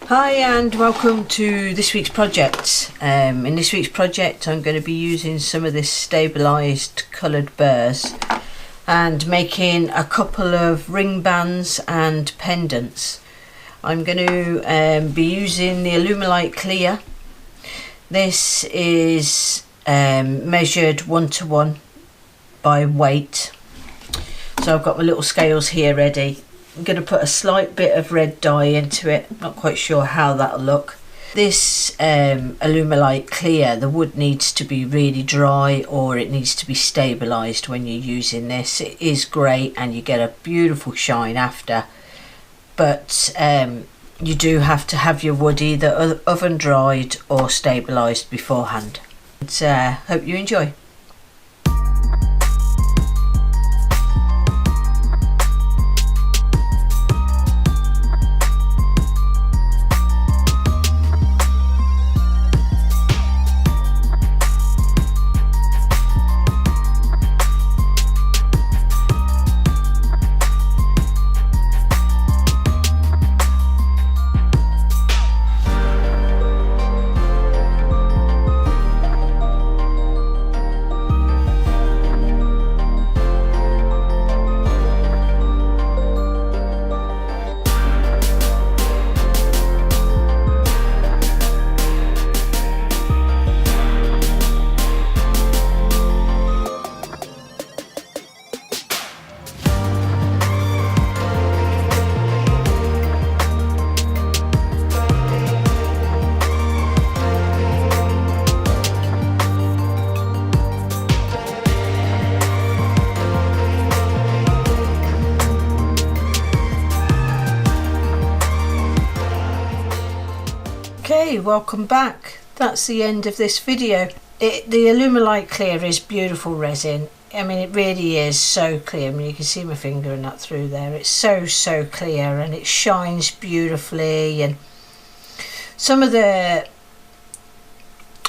Hi and welcome to this week's project. In this week's project I'm going to be using some of this stabilised coloured burrs and making a couple of ring bands and pendants. I'm going to be using the Alumilite clear. This is measured 1:1 by weight. So I've got my little scales here ready. I'm going to put a slight bit of red dye into it, not quite sure how that'll look. This Alumilite clear, the wood needs to be really dry or it needs to be stabilised when you're using this. It is great and you get a beautiful shine after, but you do have to have your wood either oven dried or stabilised beforehand. Hope you enjoy. Okay, welcome back. That's the end of this video. The Alumilite clear is beautiful resin. I mean, it really is so clear. I mean, you can see my finger and that through there. It's so clear and it shines beautifully. And some of the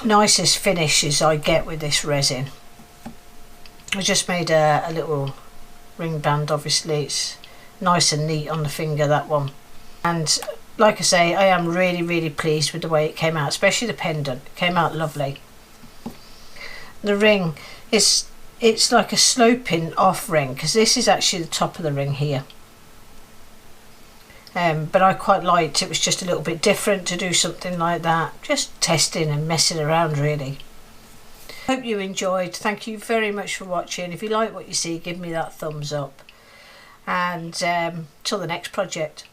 nicest finishes I get with this resin. I just made a little ring band. Obviously, it's nice and neat on the finger, that one. And like I say, I am really pleased with the way it came out, especially the pendant. It came out lovely. The ring it's like a sloping off ring, because this is actually the top of the ring here. But I quite liked it. Was just a little bit different to do something like that. Just testing and messing around, really. Hope you enjoyed. Thank you very much for watching. If you like what you see, give me that thumbs up. And till the next project.